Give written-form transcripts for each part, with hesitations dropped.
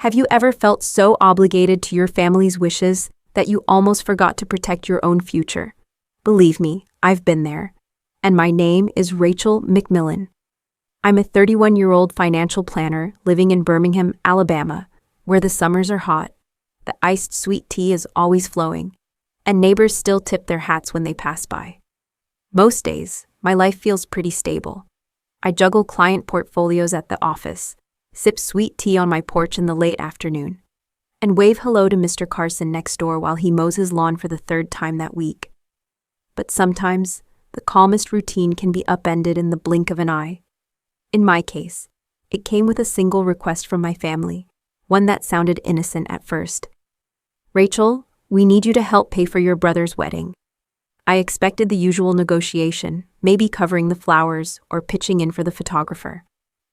Have you ever felt so obligated to your family's wishes that you almost forgot to protect your own future? Believe me, I've been there. And my name is Rachel McMillan. I'm a 31-year-old financial planner living in Birmingham, Alabama, where the summers are hot, the iced sweet tea is always flowing, and neighbors still tip their hats when they pass by. Most days, my life feels pretty stable. I juggle client portfolios at the office, sip sweet tea on my porch in the late afternoon, and wave hello to Mr. Carson next door while he mows his lawn for the third time that week. But sometimes, the calmest routine can be upended in the blink of an eye. In my case, it came with a single request from my family, one that sounded innocent at first. "Rachel, we need you to help pay for your brother's wedding." I expected the usual negotiation, maybe covering the flowers or pitching in for the photographer.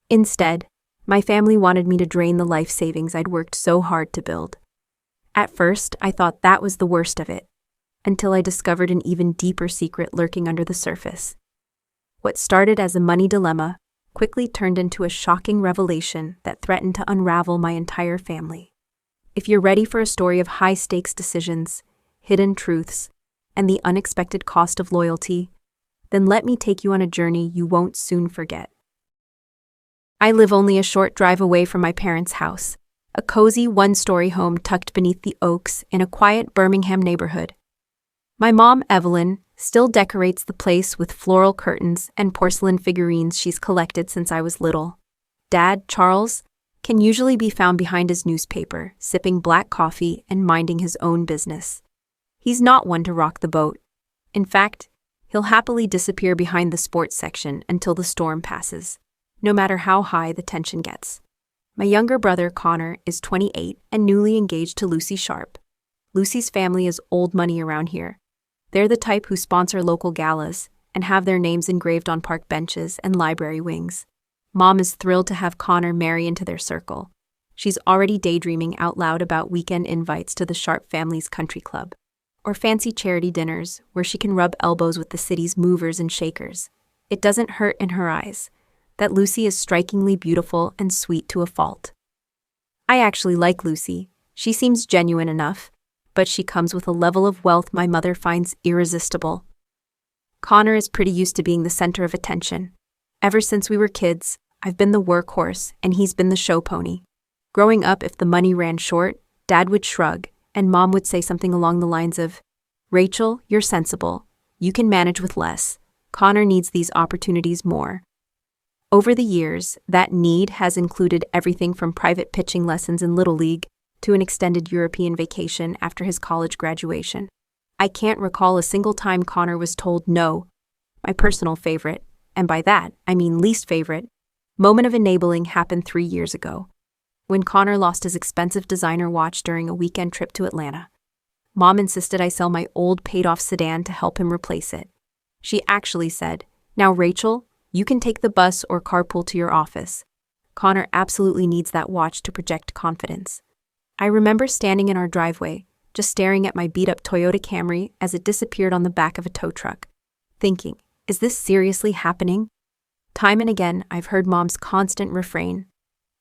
Instead, my family wanted me to drain the life savings I'd worked so hard to build. At first, I thought that was the worst of it, until I discovered an even deeper secret lurking under the surface. What started as a money dilemma quickly turned into a shocking revelation that threatened to unravel my entire family. If you're ready for a story of high-stakes decisions, hidden truths, and the unexpected cost of loyalty, then let me take you on a journey you won't soon forget. I live only a short drive away from my parents' house, a cozy one-story home tucked beneath the oaks in a quiet Birmingham neighborhood. My mom, Evelyn, still decorates the place with floral curtains and porcelain figurines she's collected since I was little. Dad, Charles, can usually be found behind his newspaper, sipping black coffee and minding his own business. He's not one to rock the boat. In fact, he'll happily disappear behind the sports section until the storm passes, no matter how high the tension gets. My younger brother, Connor, is 28 and newly engaged to Lucy Sharp. Lucy's family is old money around here. They're the type who sponsor local galas and have their names engraved on park benches and library wings. Mom is thrilled to have Connor marry into their circle. She's already daydreaming out loud about weekend invites to the Sharp family's country club, or fancy charity dinners where she can rub elbows with the city's movers and shakers. It doesn't hurt in her eyes that Lucy is strikingly beautiful and sweet to a fault. I actually like Lucy. She seems genuine enough, but she comes with a level of wealth my mother finds irresistible. Connor is pretty used to being the center of attention. Ever since we were kids, I've been the workhorse and he's been the show pony. Growing up, if the money ran short, Dad would shrug, and Mom would say something along the lines of, "Rachel, you're sensible. You can manage with less. Connor needs these opportunities more." Over the years, that need has included everything from private pitching lessons in Little League to an extended European vacation after his college graduation. I can't recall a single time Connor was told no. My personal favorite, and by that, I mean least favorite, moment of enabling happened 3 years ago, when Connor lost his expensive designer watch during a weekend trip to Atlanta. Mom insisted I sell my old paid-off sedan to help him replace it. She actually said, "Now, Rachel, you can take the bus or carpool to your office. Connor absolutely needs that watch to project confidence." I remember standing in our driveway, just staring at my beat-up Toyota Camry as it disappeared on the back of a tow truck, thinking, is this seriously happening? Time and again, I've heard Mom's constant refrain,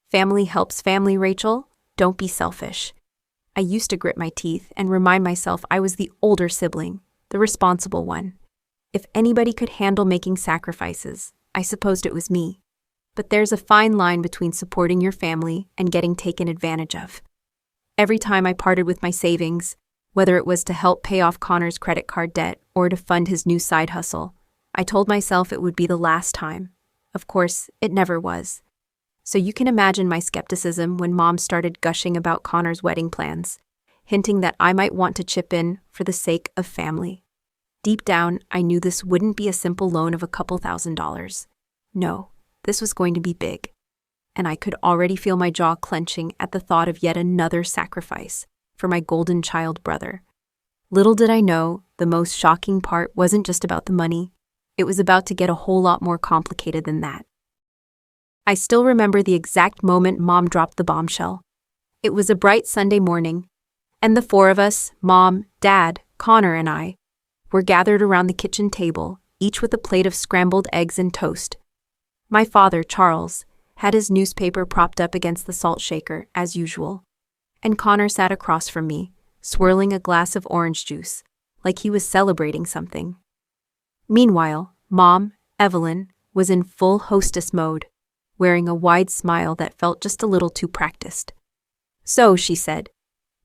"Family helps family, Rachel. Don't be selfish." I used to grit my teeth and remind myself I was the older sibling, the responsible one. If anybody could handle making sacrifices, I supposed it was me. But there's a fine line between supporting your family and getting taken advantage of. Every time I parted with my savings, whether it was to help pay off Connor's credit card debt or to fund his new side hustle, I told myself it would be the last time. Of course, it never was. So you can imagine my skepticism when Mom started gushing about Connor's wedding plans, hinting that I might want to chip in for the sake of family. Deep down, I knew this wouldn't be a simple loan of a couple $1,000s. No, this was going to be big. And I could already feel my jaw clenching at the thought of yet another sacrifice for my golden child brother. Little did I know, the most shocking part wasn't just about the money. It was about to get a whole lot more complicated than that. I still remember the exact moment Mom dropped the bombshell. It was a bright Sunday morning, and the four of us, Mom, Dad, Connor, and I, were gathered around the kitchen table, each with a plate of scrambled eggs and toast. My father, Charles, had his newspaper propped up against the salt shaker, as usual. And Connor sat across from me, swirling a glass of orange juice, like he was celebrating something. Meanwhile, Mom, Evelyn, was in full hostess mode, wearing a wide smile that felt just a little too practiced. "So," she said,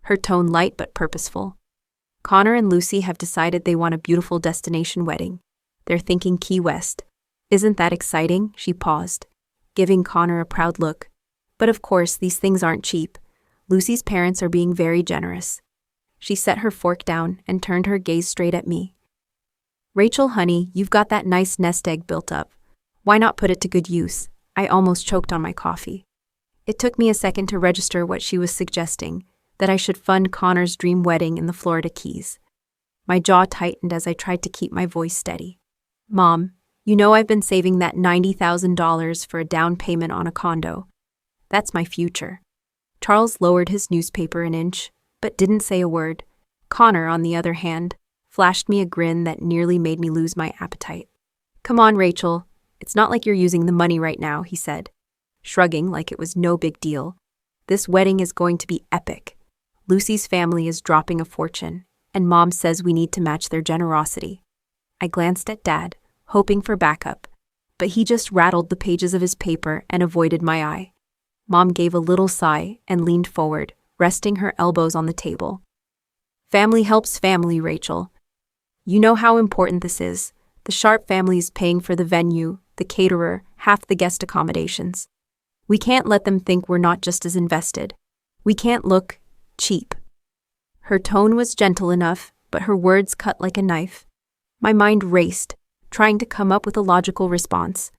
her tone light but purposeful, "Connor and Lucy have decided they want a beautiful destination wedding. They're thinking Key West. Isn't that exciting?" She paused, giving Connor a proud look. "But of course, these things aren't cheap. Lucy's parents are being very generous." She set her fork down and turned her gaze straight at me. "Rachel, honey, you've got that nice nest egg built up. Why not put it to good use?" I almost choked on my coffee. It took me a second to register what she was suggesting, that I should fund Connor's dream wedding in the Florida Keys. My jaw tightened as I tried to keep my voice steady. "Mom, you know I've been saving that $90,000 for a down payment on a condo. That's my future." Charles lowered his newspaper an inch, but didn't say a word. Connor, on the other hand, flashed me a grin that nearly made me lose my appetite. "Come on, Rachel. It's not like you're using the money right now," he said, shrugging like it was no big deal. "This wedding is going to be epic. Lucy's family is dropping a fortune, and Mom says we need to match their generosity." I glanced at Dad, hoping for backup, but he just rattled the pages of his paper and avoided my eye. Mom gave a little sigh and leaned forward, resting her elbows on the table. "Family helps family, Rachel. You know how important this is. The Sharp family is paying for the venue, the caterer, half the guest accommodations. We can't let them think we're not just as invested. We can't look cheap." Her tone was gentle enough, but her words cut like a knife. My mind raced, trying to come up with a logical response.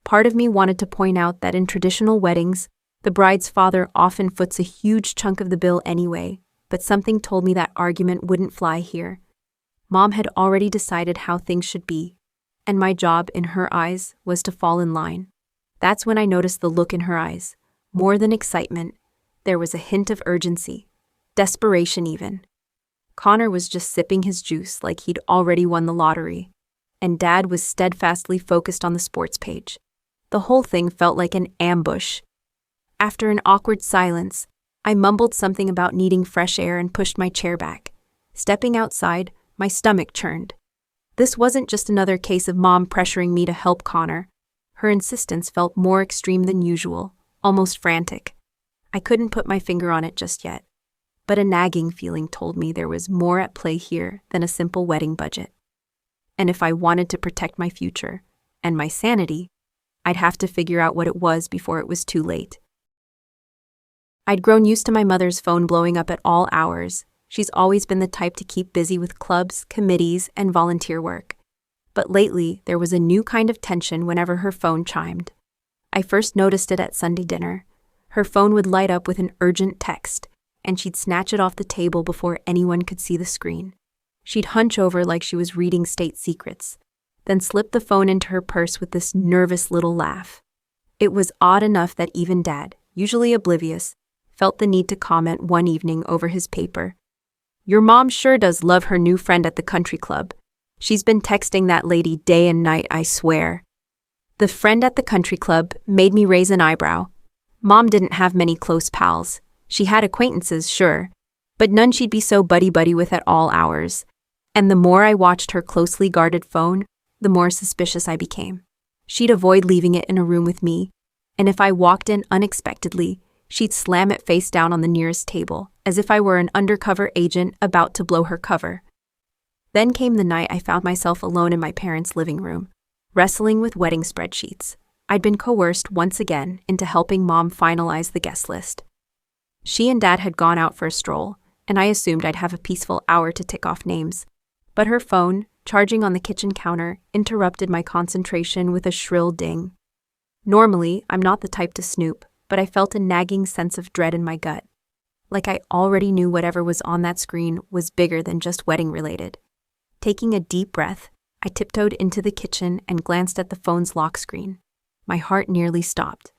Part of me wanted to point out that in traditional weddings, the bride's father often foots a huge chunk of the bill anyway, but something told me that argument wouldn't fly here. Mom had already decided how things should be, and my job, in her eyes, was to fall in line. That's when I noticed the look in her eyes. More than excitement, there was a hint of urgency, desperation even. Connor was just sipping his juice like he'd already won the lottery, and Dad was steadfastly focused on the sports page. The whole thing felt like an ambush. After an awkward silence, I mumbled something about needing fresh air and pushed my chair back. Stepping outside, my stomach churned. This wasn't just another case of Mom pressuring me to help Connor. Her insistence felt more extreme than usual, almost frantic. I couldn't put my finger on it just yet, but a nagging feeling told me there was more at play here than a simple wedding budget. And if I wanted to protect my future, and my sanity, I'd have to figure out what it was before it was too late. I'd grown used to my mother's phone blowing up at all hours. She's always been the type to keep busy with clubs, committees, and volunteer work. But lately, there was a new kind of tension whenever her phone chimed. I first noticed it at Sunday dinner. Her phone would light up with an urgent text, and she'd snatch it off the table before anyone could see the screen. She'd hunch over like she was reading state secrets, then slip the phone into her purse with this nervous little laugh. It was odd enough that even Dad, usually oblivious, felt the need to comment one evening over his paper. "Your mom sure does love her new friend at the country club. She's been texting that lady day and night, I swear." The friend at the country club made me raise an eyebrow. Mom didn't have many close pals. She had acquaintances, sure, but none she'd be so buddy-buddy with at all hours. And the more I watched her closely guarded phone, the more suspicious I became. She'd avoid leaving it in a room with me, and if I walked in unexpectedly, she'd slam it face down on the nearest table, as if I were an undercover agent about to blow her cover. Then came the night I found myself alone in my parents' living room, wrestling with wedding spreadsheets. I'd been coerced once again into helping Mom finalize the guest list. She and Dad had gone out for a stroll, and I assumed I'd have a peaceful hour to tick off names. But her phone, charging on the kitchen counter, interrupted my concentration with a shrill ding. Normally, I'm not the type to snoop, but I felt a nagging sense of dread in my gut. Like I already knew whatever was on that screen was bigger than just wedding-related. Taking a deep breath, I tiptoed into the kitchen and glanced at the phone's lock screen. My heart nearly stopped.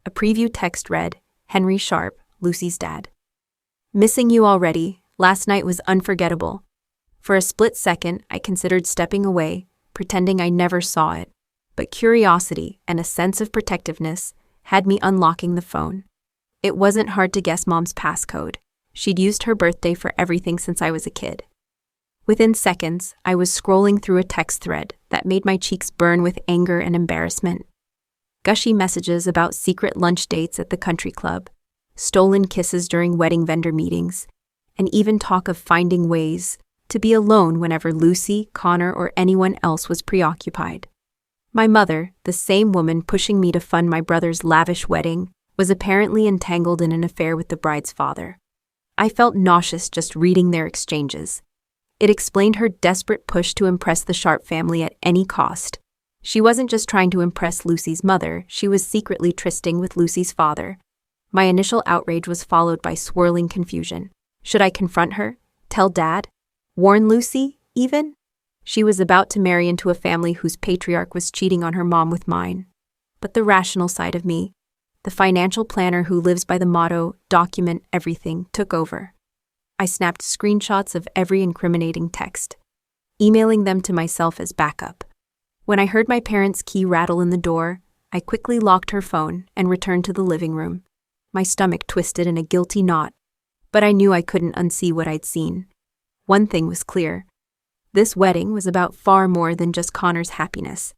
A preview text read, "Henry Sharp, Lucy's dad. Missing you already. Last night was unforgettable." For a split second, I considered stepping away, pretending I never saw it. But curiosity and a sense of protectiveness had me unlocking the phone. It wasn't hard to guess Mom's passcode. She'd used her birthday for everything since I was a kid. Within seconds, I was scrolling through a text thread that made my cheeks burn with anger and embarrassment. Gushy messages about secret lunch dates at the country club, stolen kisses during wedding vendor meetings, and even talk of finding ways to be alone whenever Lucy, Connor, or anyone else was preoccupied. My mother, the same woman pushing me to fund my brother's lavish wedding, was apparently entangled in an affair with the bride's father. I felt nauseous just reading their exchanges. It explained her desperate push to impress the Sharp family at any cost. She wasn't just trying to impress Lucy's mother, she was secretly trysting with Lucy's father. My initial outrage was followed by swirling confusion. Should I confront her? Tell Dad? Warn Lucy, even? She was about to marry into a family whose patriarch was cheating on her mom with mine. But the rational side of me, the financial planner who lives by the motto, document everything, took over. I snapped screenshots of every incriminating text, emailing them to myself as backup. When I heard my parents' key rattle in the door, I quickly locked her phone and returned to the living room. My stomach twisted in a guilty knot, but I knew I couldn't unsee what I'd seen. One thing was clear. This wedding was about far more than just Connor's happiness,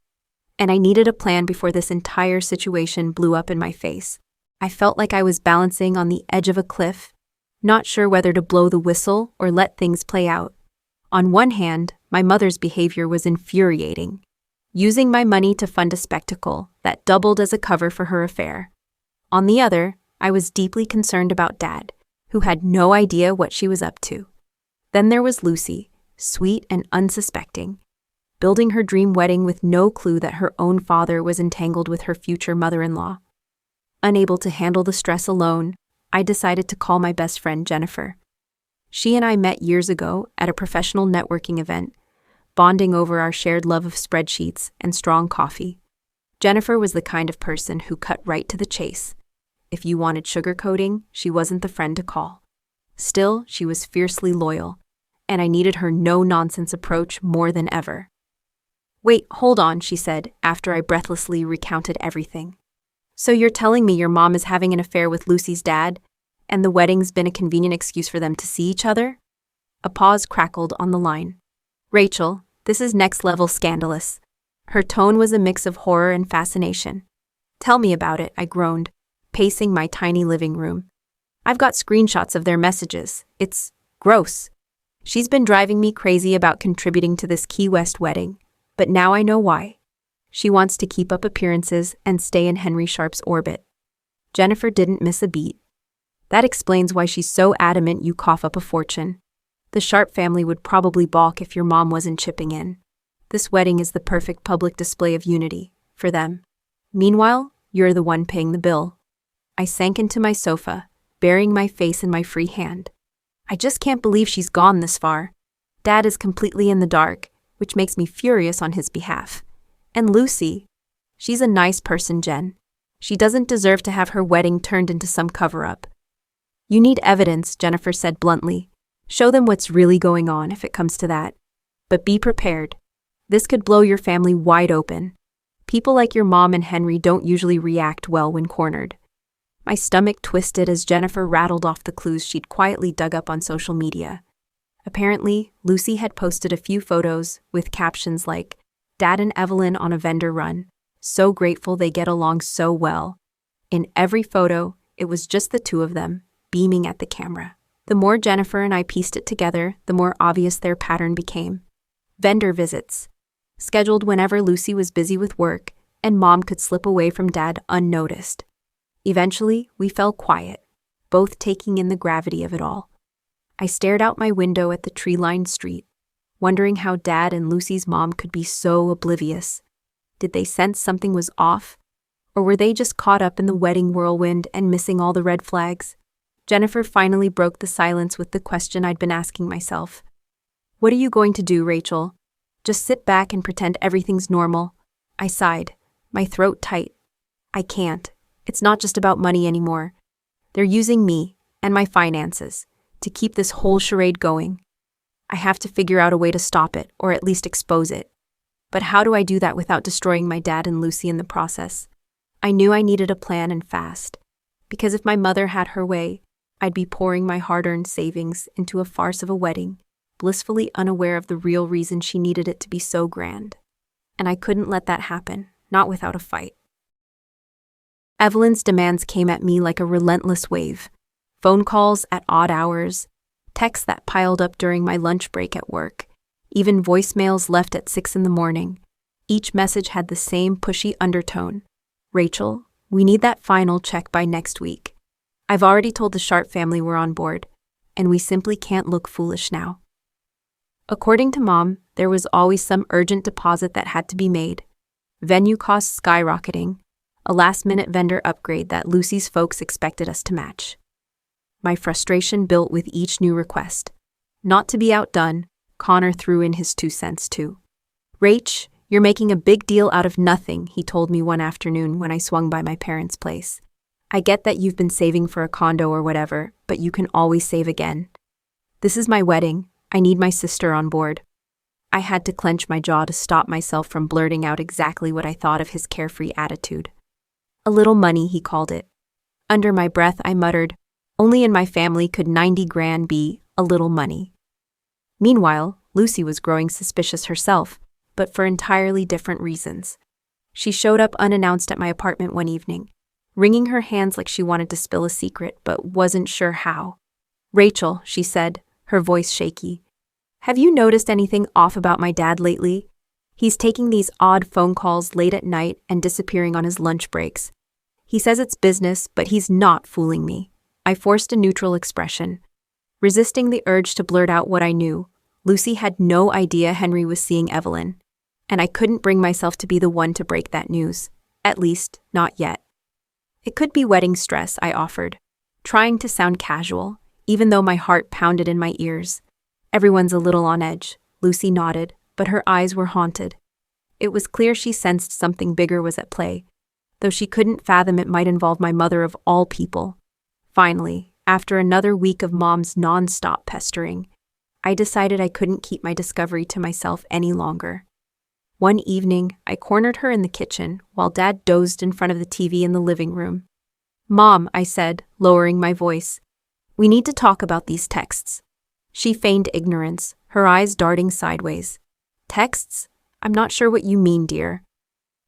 and I needed a plan before this entire situation blew up in my face. I felt like I was balancing on the edge of a cliff, not sure whether to blow the whistle or let things play out. On one hand, my mother's behavior was infuriating, using my money to fund a spectacle that doubled as a cover for her affair. On the other, I was deeply concerned about Dad, who had no idea what she was up to. Then there was Lucy, sweet and unsuspecting, building her dream wedding with no clue that her own father was entangled with her future mother-in-law. Unable to handle the stress alone, I decided to call my best friend Jennifer. She and I met years ago at a professional networking event, bonding over our shared love of spreadsheets and strong coffee. Jennifer was the kind of person who cut right to the chase. If you wanted sugarcoating, she wasn't the friend to call. Still, she was fiercely loyal, and I needed her no-nonsense approach more than ever. "Wait, hold on," she said, after I breathlessly recounted everything. "So you're telling me your mom is having an affair with Lucy's dad, and the wedding's been a convenient excuse for them to see each other?" A pause crackled on the line. "Rachel, this is next-level scandalous." Her tone was a mix of horror and fascination. "Tell me about it," I groaned, pacing my tiny living room. "I've got screenshots of their messages. It's gross. She's been driving me crazy about contributing to this Key West wedding, but now I know why. She wants to keep up appearances and stay in Henry Sharp's orbit." Jennifer didn't miss a beat. "That explains why she's so adamant you cough up a fortune. The Sharp family would probably balk if your mom wasn't chipping in. This wedding is the perfect public display of unity, for them. Meanwhile, you're the one paying the bill." I sank into my sofa, burying my face in my free hand. I just can't believe she's gone this far. Dad is completely in the dark, which makes me furious on his behalf. And Lucy, she's a nice person, Jen. She doesn't deserve to have her wedding turned into some cover-up. "You need evidence," Jennifer said bluntly. "Show them what's really going on if it comes to that. But be prepared. This could blow your family wide open. People like your mom and Henry don't usually react well when cornered." My stomach twisted as Jennifer rattled off the clues she'd quietly dug up on social media. Apparently, Lucy had posted a few photos with captions like, "Dad and Evelyn on a vendor run. So grateful they get along so well." In every photo, it was just the two of them, beaming at the camera. The more Jennifer and I pieced it together, the more obvious their pattern became. Vendor visits, scheduled whenever Lucy was busy with work, and Mom could slip away from Dad unnoticed. Eventually, we fell quiet, both taking in the gravity of it all. I stared out my window at the tree-lined street, wondering how Dad and Lucy's mom could be so oblivious. Did they sense something was off? Or were they just caught up in the wedding whirlwind and missing all the red flags? Jennifer finally broke the silence with the question I'd been asking myself. "What are you going to do, Rachel? Just sit back and pretend everything's normal?" I sighed, my throat tight. "I can't. It's not just about money anymore. They're using me and my finances to keep this whole charade going. I have to figure out a way to stop it, or at least expose it. But how do I do that without destroying my dad and Lucy in the process?" I knew I needed a plan and fast, because if my mother had her way, I'd be pouring my hard-earned savings into a farce of a wedding, blissfully unaware of the real reason she needed it to be so grand. And I couldn't let that happen, not without a fight. Evelyn's demands came at me like a relentless wave. Phone calls at odd hours, texts that piled up during my lunch break at work, even voicemails left at 6 a.m. Each message had the same pushy undertone. Rachel, we need that final check by next week. I've already told the Sharp family we're on board, and we simply can't look foolish now. According to Mom, there was always some urgent deposit that had to be made. Venue costs skyrocketing, a last-minute vendor upgrade that Lucy's folks expected us to match. My frustration built with each new request. Not to be outdone, Connor threw in his 2 cents too. Rach, you're making a big deal out of nothing, he told me one afternoon when I swung by my parents' place. I get that you've been saving for a condo or whatever, but you can always save again. This is my wedding. I need my sister on board. I had to clench my jaw to stop myself from blurting out exactly what I thought of his carefree attitude. A little money, he called it. Under my breath, I muttered, only in my family could 90 grand be a little money. Meanwhile, Lucy was growing suspicious herself, but for entirely different reasons. She showed up unannounced at my apartment one evening, wringing her hands like she wanted to spill a secret but wasn't sure how. Rachel, she said, her voice shaky. Have you noticed anything off about my dad lately? He's taking these odd phone calls late at night and disappearing on his lunch breaks. He says it's business, but he's not fooling me. I forced a neutral expression. Resisting the urge to blurt out what I knew, Lucy had no idea Henry was seeing Evelyn, and I couldn't bring myself to be the one to break that news, at least, not yet. It could be wedding stress, I offered, trying to sound casual, even though my heart pounded in my ears. Everyone's a little on edge, Lucy nodded, but her eyes were haunted. It was clear she sensed something bigger was at play, though she couldn't fathom it might involve my mother of all people. Finally, after another week of Mom's non-stop pestering, I decided I couldn't keep my discovery to myself any longer. One evening, I cornered her in the kitchen while Dad dozed in front of the TV in the living room. Mom, I said, lowering my voice, we need to talk about these texts. She feigned ignorance, her eyes darting sideways. Texts? I'm not sure what you mean, dear.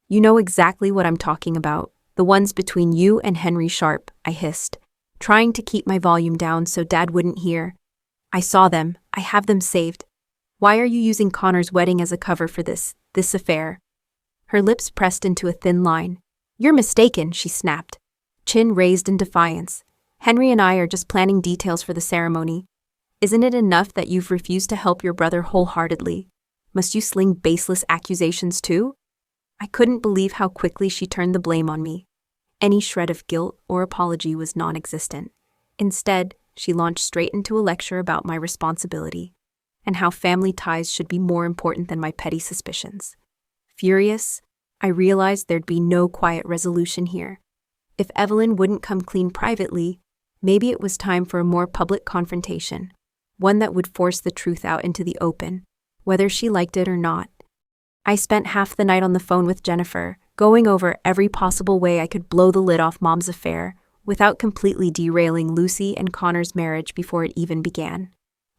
You know exactly what I'm talking about, the ones between you and Henry Sharp, I hissed, trying to keep my volume down so Dad wouldn't hear. I saw them. I have them saved. Why are you using Connor's wedding as a cover for this affair? Her lips pressed into a thin line. You're mistaken, she snapped, chin raised in defiance. Henry and I are just planning details for the ceremony. Isn't it enough that you've refused to help your brother wholeheartedly? Must you sling baseless accusations too? I couldn't believe how quickly she turned the blame on me. Any shred of guilt or apology was non-existent. Instead, she launched straight into a lecture about my responsibility and how family ties should be more important than my petty suspicions. Furious, I realized there'd be no quiet resolution here. If Evelyn wouldn't come clean privately, maybe it was time for a more public confrontation, one that would force the truth out into the open, whether she liked it or not. I spent half the night on the phone with Jennifer, going over every possible way I could blow the lid off Mom's affair without completely derailing Lucy and Connor's marriage before it even began.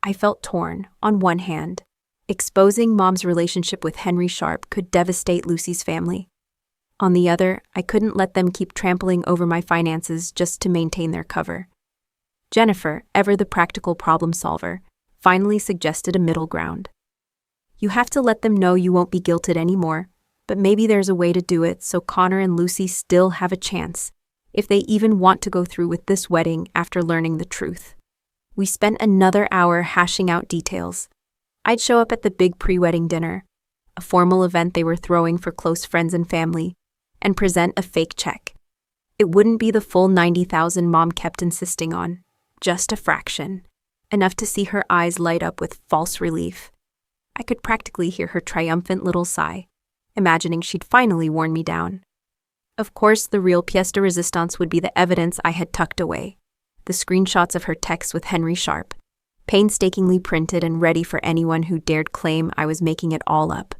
I felt torn. On one hand, exposing Mom's relationship with Henry Sharp could devastate Lucy's family. On the other, I couldn't let them keep trampling over my finances just to maintain their cover. Jennifer, ever the practical problem solver, finally suggested a middle ground. You have to let them know you won't be guilted anymore, but maybe there's a way to do it so Connor and Lucy still have a chance, if they even want to go through with this wedding after learning the truth. We spent another hour hashing out details. I'd show up at the big pre-wedding dinner, a formal event they were throwing for close friends and family, and present a fake check. It wouldn't be the full $90,000 Mom kept insisting on, just a fraction, enough to see her eyes light up with false relief. I could practically hear her triumphant little sigh, imagining she'd finally worn me down. Of course, the real pièce de résistance would be the evidence I had tucked away, the screenshots of her texts with Henry Sharp, painstakingly printed and ready for anyone who dared claim I was making it all up.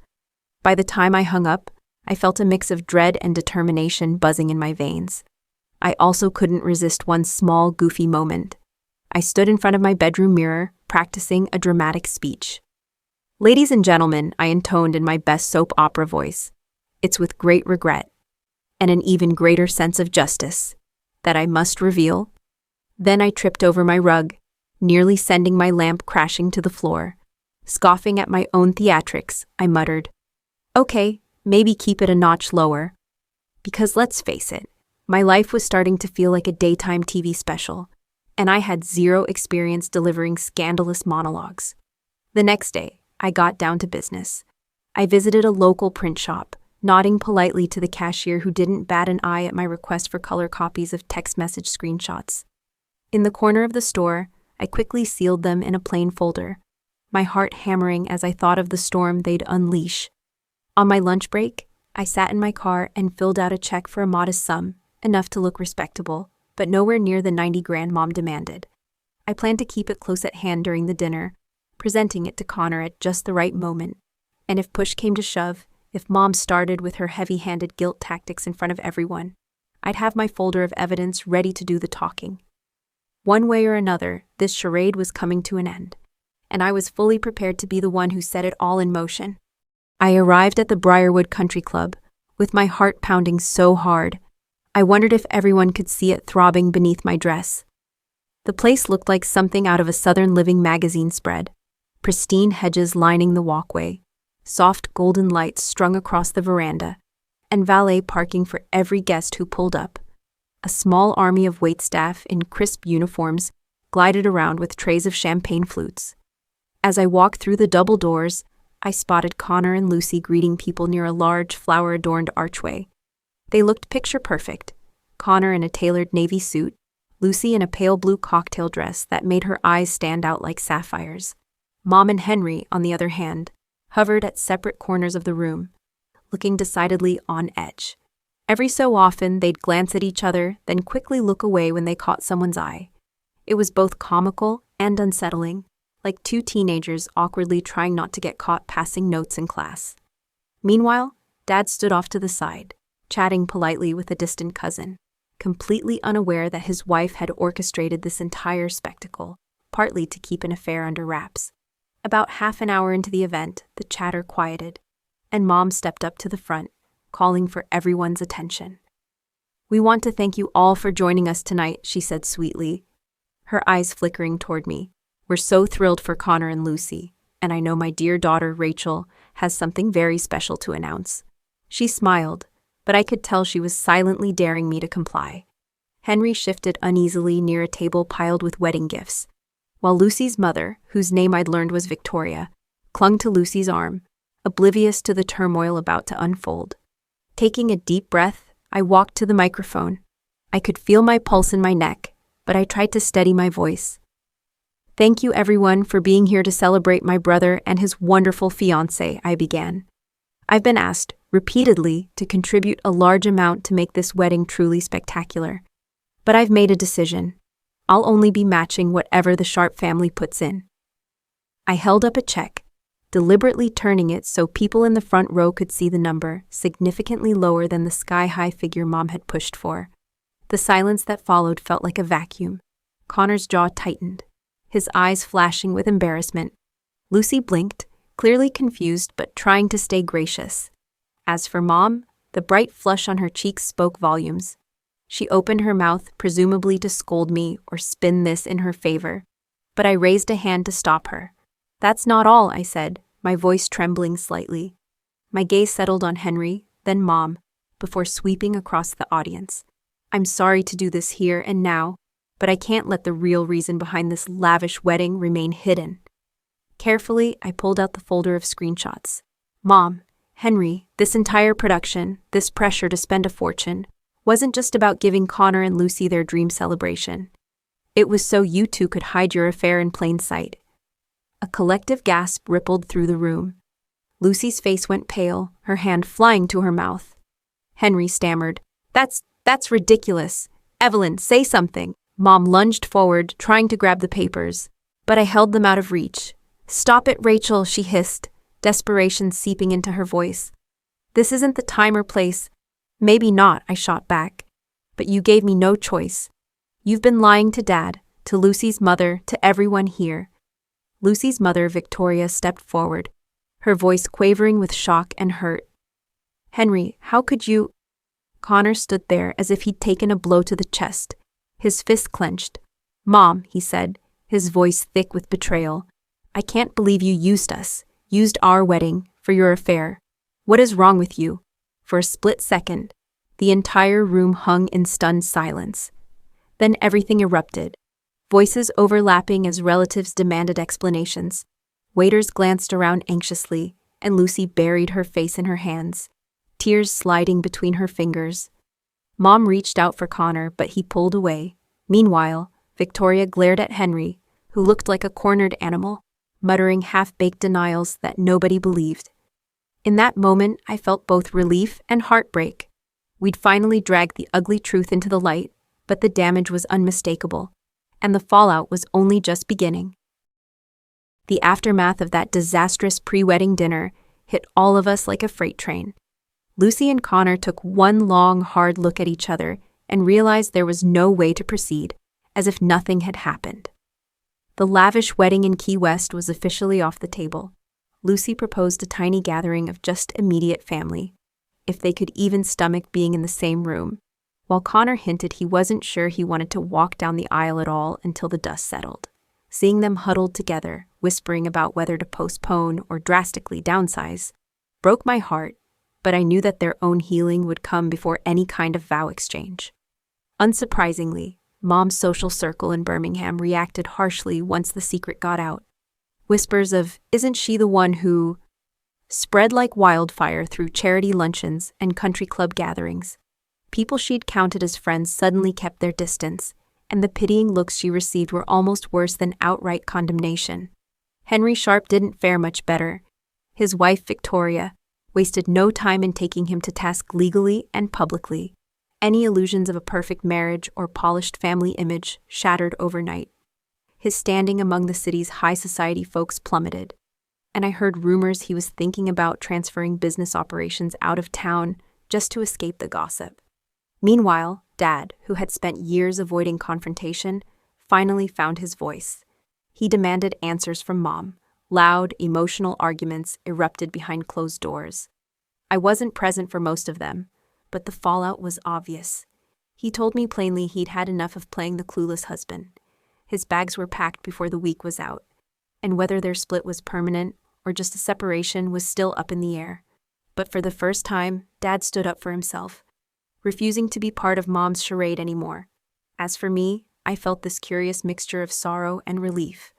By the time I hung up, I felt a mix of dread and determination buzzing in my veins. I also couldn't resist one small, goofy moment. I stood in front of my bedroom mirror, practicing a dramatic speech. "Ladies and gentlemen," I intoned in my best soap opera voice, "it's with great regret, and an even greater sense of justice, that I must reveal." Then I tripped over my rug, nearly sending my lamp crashing to the floor. Scoffing at my own theatrics, I muttered, "Okay, maybe keep it a notch lower." Because let's face it, my life was starting to feel like a daytime TV special, and I had zero experience delivering scandalous monologues. The next day, I got down to business. I visited a local print shop, nodding politely to the cashier who didn't bat an eye at my request for color copies of text message screenshots. In the corner of the store, I quickly sealed them in a plain folder, my heart hammering as I thought of the storm they'd unleash. On my lunch break, I sat in my car and filled out a check for a modest sum, enough to look respectable, but nowhere near the 90 grand Mom demanded. I planned to keep it close at hand during the dinner, presenting it to Connor at just the right moment. And if push came to shove, if Mom started with her heavy-handed guilt tactics in front of everyone, I'd have my folder of evidence ready to do the talking. One way or another, this charade was coming to an end, and I was fully prepared to be the one who set it all in motion. I arrived at the Briarwood Country Club, with my heart pounding so hard, I wondered if everyone could see it throbbing beneath my dress. The place looked like something out of a Southern Living magazine spread. Pristine hedges lining the walkway, soft golden lights strung across the veranda, and valet parking for every guest who pulled up. A small army of waitstaff in crisp uniforms glided around with trays of champagne flutes. As I walked through the double doors, I spotted Connor and Lucy greeting people near a large flower-adorned archway. They looked picture-perfect, Connor in a tailored navy suit, Lucy in a pale blue cocktail dress that made her eyes stand out like sapphires. Mom and Henry, on the other hand, hovered at separate corners of the room, looking decidedly on edge. Every so often, they'd glance at each other, then quickly look away when they caught someone's eye. It was both comical and unsettling, like two teenagers awkwardly trying not to get caught passing notes in class. Meanwhile, Dad stood off to the side, chatting politely with a distant cousin, completely unaware that his wife had orchestrated this entire spectacle, partly to keep an affair under wraps. About half an hour into the event, the chatter quieted, and Mom stepped up to the front, calling for everyone's attention. "We want to thank you all for joining us tonight," she said sweetly, her eyes flickering toward me. "We're so thrilled for Connor and Lucy, and I know my dear daughter Rachel has something very special to announce." She smiled, but I could tell she was silently daring me to comply. Henry shifted uneasily near a table piled with wedding gifts, while Lucy's mother, whose name I'd learned was Victoria, clung to Lucy's arm, oblivious to the turmoil about to unfold. Taking a deep breath, I walked to the microphone. I could feel my pulse in my neck, but I tried to steady my voice. "Thank you everyone for being here to celebrate my brother and his wonderful fiancée," I began. "I've been asked, repeatedly, to contribute a large amount to make this wedding truly spectacular. But I've made a decision. I'll only be matching whatever the Sharp family puts in." I held up a check, deliberately turning it so people in the front row could see the number, significantly lower than the sky-high figure Mom had pushed for. The silence that followed felt like a vacuum. Connor's jaw tightened, his eyes flashing with embarrassment. Lucy blinked, clearly confused but trying to stay gracious. As for Mom, the bright flush on her cheeks spoke volumes. She opened her mouth, presumably to scold me or spin this in her favor, but I raised a hand to stop her. "That's not all," I said, my voice trembling slightly. My gaze settled on Henry, then Mom, before sweeping across the audience. "I'm sorry to do this here and now, but I can't let the real reason behind this lavish wedding remain hidden." Carefully, I pulled out the folder of screenshots. "Mom, Henry, this entire production, this pressure to spend a fortune, wasn't just about giving Connor and Lucy their dream celebration. It was so you two could hide your affair in plain sight." A collective gasp rippled through the room. Lucy's face went pale, her hand flying to her mouth. Henry stammered, That's ridiculous. Evelyn, say something." Mom lunged forward, trying to grab the papers, but I held them out of reach. "Stop it, Rachel," she hissed, desperation seeping into her voice. This isn't the time or place. Maybe not, I shot back. But you gave me no choice. You've been lying to Dad, to Lucy's mother, to everyone here. Lucy's mother, Victoria, stepped forward, her voice quavering with shock and hurt. Henry, how could you? Connor stood there as if he'd taken a blow to the chest, his fist clenched. Mom, he said, his voice thick with betrayal. I can't believe you used our wedding, for your affair. What is wrong with you? For a split second, the entire room hung in stunned silence. Then everything erupted, voices overlapping as relatives demanded explanations. Waiters glanced around anxiously, and Lucy buried her face in her hands, tears sliding between her fingers. Mom reached out for Connor, but he pulled away. Meanwhile, Victoria glared at Henry, who looked like a cornered animal, muttering half-baked denials that nobody believed. In that moment, I felt both relief and heartbreak. We'd finally dragged the ugly truth into the light, but the damage was unmistakable, and the fallout was only just beginning. The aftermath of that disastrous pre-wedding dinner hit all of us like a freight train. Lucy and Connor took one long, hard look at each other and realized there was no way to proceed, as if nothing had happened. The lavish wedding in Key West was officially off the table. Lucy proposed a tiny gathering of just immediate family, if they could even stomach being in the same room, while Connor hinted he wasn't sure he wanted to walk down the aisle at all until the dust settled. Seeing them huddled together, whispering about whether to postpone or drastically downsize, broke my heart, but I knew that their own healing would come before any kind of vow exchange. Unsurprisingly, Mom's social circle in Birmingham reacted harshly once the secret got out. Whispers of, "Isn't she the one who?" spread like wildfire through charity luncheons and country club gatherings. People she'd counted as friends suddenly kept their distance, and the pitying looks she received were almost worse than outright condemnation. Henry Sharp didn't fare much better. His wife, Victoria, wasted no time in taking him to task legally and publicly. Any illusions of a perfect marriage or polished family image shattered overnight. His standing among the city's high society folks plummeted, and I heard rumors he was thinking about transferring business operations out of town just to escape the gossip. Meanwhile, Dad, who had spent years avoiding confrontation, finally found his voice. He demanded answers from Mom. Loud, emotional arguments erupted behind closed doors. I wasn't present for most of them, but the fallout was obvious. He told me plainly he'd had enough of playing the clueless husband. His bags were packed before the week was out, and whether their split was permanent or just a separation was still up in the air. But for the first time, Dad stood up for himself, refusing to be part of Mom's charade anymore. As for me, I felt this curious mixture of sorrow and relief.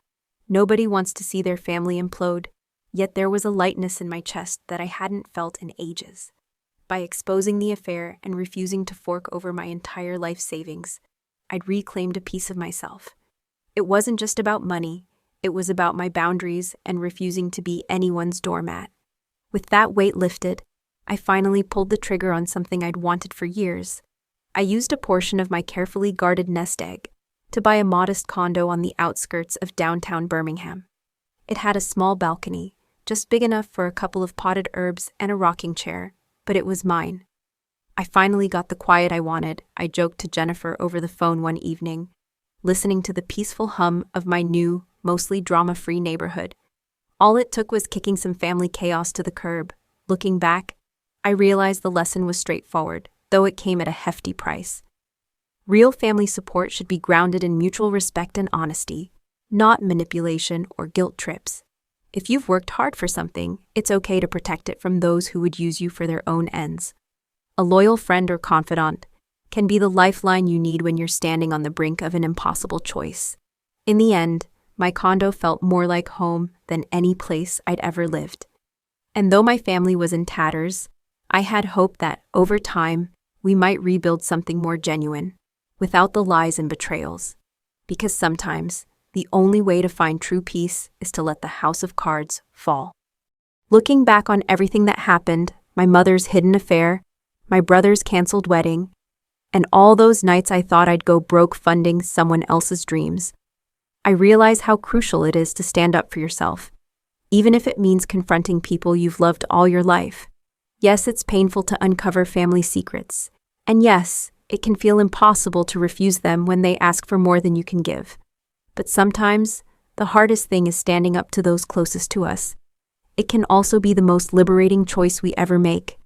Nobody wants to see their family implode, yet there was a lightness in my chest that I hadn't felt in ages. By exposing the affair and refusing to fork over my entire life savings, I'd reclaimed a piece of myself. It wasn't just about money, it was about my boundaries and refusing to be anyone's doormat. With that weight lifted, I finally pulled the trigger on something I'd wanted for years. I used a portion of my carefully guarded nest egg to buy a modest condo on the outskirts of downtown Birmingham. It had a small balcony, just big enough for a couple of potted herbs and a rocking chair, but it was mine. I finally got the quiet I wanted, I joked to Jennifer over the phone one evening, listening to the peaceful hum of my new, mostly drama-free neighborhood. All it took was kicking some family chaos to the curb. Looking back, I realized the lesson was straightforward, though it came at a hefty price. Real family support should be grounded in mutual respect and honesty, not manipulation or guilt trips. If you've worked hard for something, it's okay to protect it from those who would use you for their own ends. A loyal friend or confidant can be the lifeline you need when you're standing on the brink of an impossible choice. In the end, my condo felt more like home than any place I'd ever lived. And though my family was in tatters, I had hope that, over time, we might rebuild something more genuine, without the lies and betrayals. Because sometimes, the only way to find true peace is to let the house of cards fall. Looking back on everything that happened, my mother's hidden affair, my brother's canceled wedding, and all those nights I thought I'd go broke funding someone else's dreams, I realize how crucial it is to stand up for yourself, even if it means confronting people you've loved all your life. Yes, it's painful to uncover family secrets. And yes, it can feel impossible to refuse them when they ask for more than you can give. But sometimes, the hardest thing is standing up to those closest to us. It can also be the most liberating choice we ever make.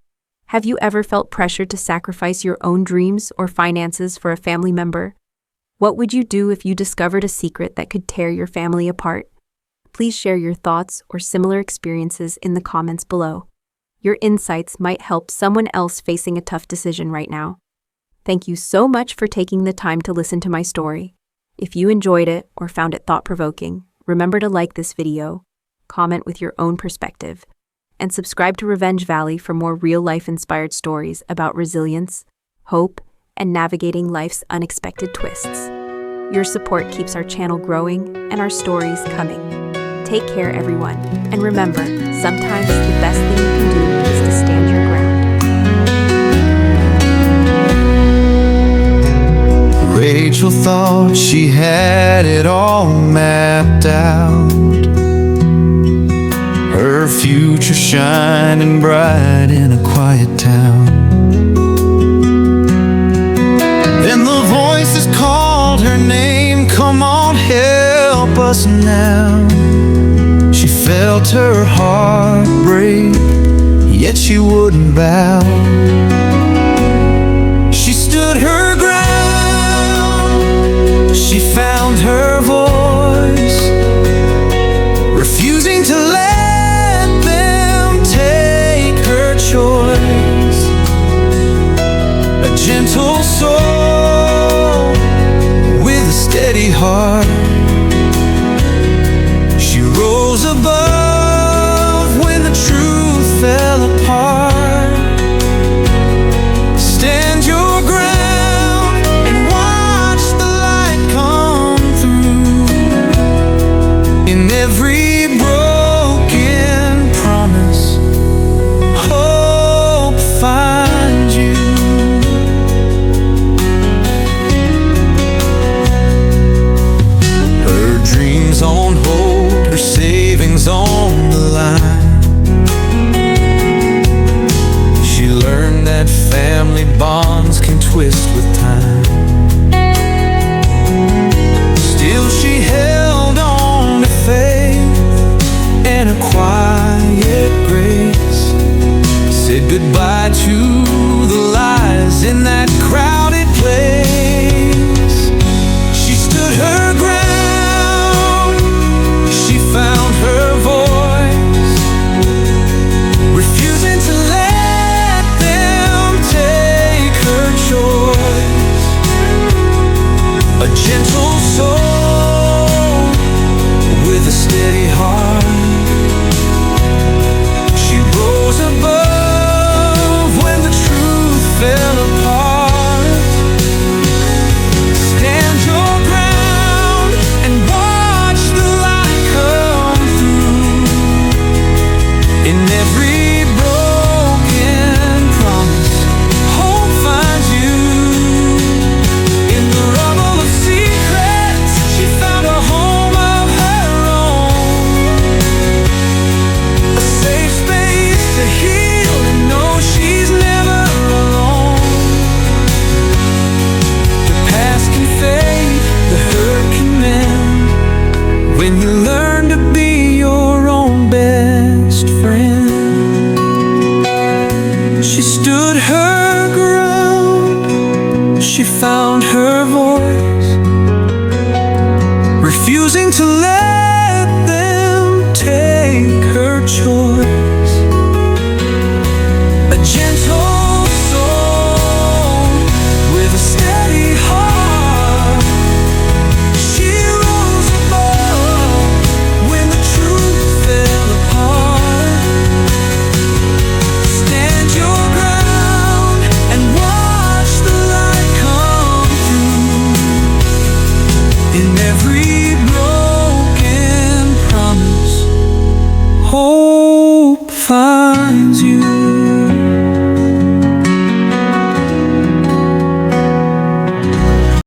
Have you ever felt pressure to sacrifice your own dreams or finances for a family member? What would you do if you discovered a secret that could tear your family apart? Please share your thoughts or similar experiences in the comments below. Your insights might help someone else facing a tough decision right now. Thank you so much for taking the time to listen to my story. If you enjoyed it or found it thought-provoking, remember to like this video, comment with your own perspective, and subscribe to Revenge Valley for more real-life inspired stories about resilience, hope, and navigating life's unexpected twists. Your support keeps our channel growing and our stories coming. Take care, everyone, and remember, sometimes the best thing you can do is to stand your ground. Rachel thought she had it all mapped out, her future shining bright in a quiet town. Then the voices called her name, come on, help us now. She felt her heart break, yet she wouldn't bow. She stood her ground, she found her voice, refusing to let them take her choice. A gentle soul with a steady heart, she rose above when the truth fell apart. Stand your ground and watch the light come through. In every broken promise, hope finds you. Her dreams on hold, her savings on the line. She learned that family bonds can twist with time. Still she held on to faith and a quiet grace, said goodbye to the lies in that crowded place. She stood her ground, she found her voice, refusing to let them take her choice. A gentle soul with a steady heart, she rose above when the truth fell apart. Stand your ground and watch the light come through. In every broken promise, hope finds you. In the rubble of secrets, she found a home of her own, a safe space to heal and know she's never alone. The past can fade, the hurt can mend, when you learn to be your own best friend. She stood her ground, she found her voice, refusing to let